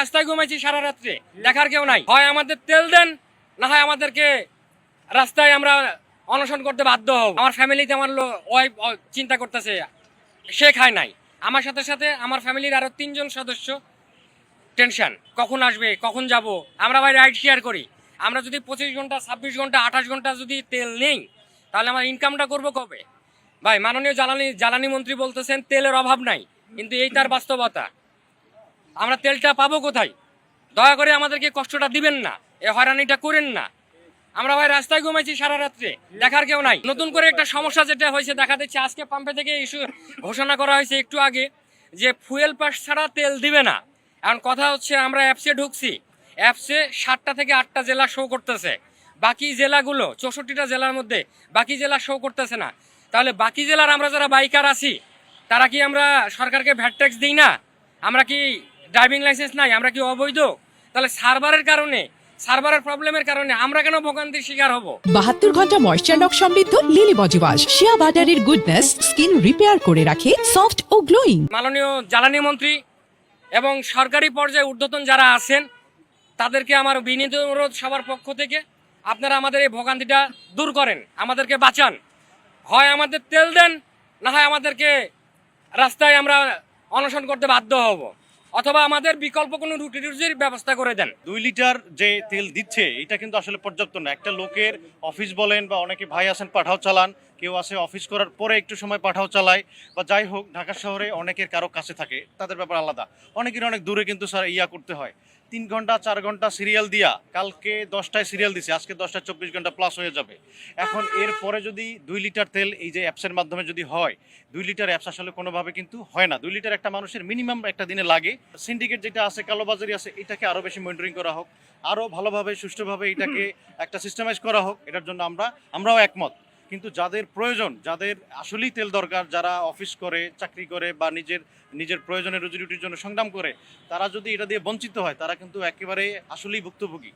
রাস্তায় ঘুমাইছি সারা রাত্রে, দেখার কেউ নাই। হয় আমাদের তেল দেন, না হয় আমাদেরকে রাস্তায় আমরা অনশন করতে বাধ্য হব। আমার ফ্যামিলিতে আমার ওয়াইফ চিন্তা করতেছে, সে খায় নাই। আমার সাথে সাথে আমার ফ্যামিলির আরো 3 জন সদস্য টেনশন, কখন আসবে, কখন যাব। আমরা ভাই রাইড শেয়ার করি। আমরা যদি 25 ঘন্টা, 26 ঘন্টা, 28 ঘন্টা যদি তেল নেই, তাহলে আমার ইনকামটা করব কবে? ভাই মাননীয় জ্বালানি মন্ত্রী বলতেছেন তেলের অভাব নাই, কিন্তু এই তার বাস্তবতা। আমরা তেলটা পাবো কোথায়? দয়া করে আমাদেরকে কষ্টটা দিবেন না, এ হয়রানিটা করেন না। আমরা ভাই রাস্তায় ঘুমাইছি সারা রাত্রে, দেখার কেউ নাই। নতুন করে একটা সমস্যা যেটা হয়েছে দেখা দিচ্ছে, আজকে পাম্পে থেকে ইস্যু ঘোষণা করা হয়েছে একটু আগে যে ফুয়েল পাস ছাড়া তেল দিবে না। এখন কথা হচ্ছে, আমরা অ্যাপসে ঢুকছি, অ্যাপসে 7টা থেকে 8টা জেলা শো করতেছে, বাকি জেলাগুলো 64টা জেলার মধ্যে বাকি জেলা শো করতেছে না। তাহলে বাকি জেলার আমরা যারা বাইকার আছি, তারা কি আমরা সরকারকে ভ্যাট ট্যাক্স দিই না? আমরা কি ড্রাইভিং লাইসেন্স নাই? আমরা কি অবৈধ? তাহলে সার্ভারের প্রবলেমের কারণে আমরা কেন ভোগান্তির শিকার হব? 72 ঘন্টা ময়েশ্চার লক সমৃদ্ধ লিলি বডি ওয়াশ শিয়া বাটারের গুডনেস স্কিন রিপেয়ার করে রাখে সফট ও গ্লোয়িং। মাননীয় জ্বালানি মন্ত্রী এবং সরকারি পর্যায়ে ঊর্ধ্বতন যারা আছেন, তাদেরকে আমার বিনীত অনুরোধ সবার পক্ষ থেকে, আপনারা আমাদের এই ভোগান্তিটা দূর করেন, আমাদেরকে বাঁচান। হয় আমাদের তেল দেন, না হয় আমাদেরকে রাস্তায় আমরা অনশন করতে বাধ্য হব, অথবা আমাদের বিকল্প কোনো রুজির ব্যবস্থা করে দেন। 2 লিটার যে তেল দিচ্ছে এটা কিন্তু আসলে পর্যাপ্ত না। একটা লোকের অফিস বলেন, বা অনেকে ভাই আছেন পাঠাও চালান, কেউ আছে অফিস করার পরে একটু সময় পাঠাও চালায়, বা যাই হোক ঢাকা শহরে অনেকের কারো কাছে থাকে, তাদের ব্যাপার আলাদা। অনেকের অনেক দূরে কিন্তু স্যার করতে হয়। 3 ঘন্টা 4 ঘন্টা সিরিয়াল দিয়া, কালকে 10টায় সিরিয়াল দিছে, আজকে 10টায় 24 ঘন্টা প্লাস হয়ে যাবে। এখন এর পরে যদি 2 লিটার তেল এই যে অ্যাপসের মাধ্যমে যদি হয়, 2 লিটার অ্যাপস আসলে কোনোভাবে কিন্তু হয় না। 2 লিটার একটা মানুষের মিনিমাম একটা দিনে লাগে। সিন্ডিকেট যেটা আছে, কালোবাজারি আছে, এটাকে আরো বেশি মনিটরিং করা হোক, আরো ভালোভাবে সুষ্ঠুভাবে এটাকে একটা সিস্টেমাইজ করা হোক। এটার জন্য আমরাও একমত। কিন্তু যাদের প্রয়োজন, যাদের আসলেই তেল দরকার, যারা অফিস করে, চাকরি করে, বা নিজের প্রয়োজনে রুজি রুটির জন্য সংগ্রাম করে, তারা যদি এটা দিয়ে বঞ্চিত হয়, তারা কিন্তু একেবারে আসলেই ভুক্তভোগী।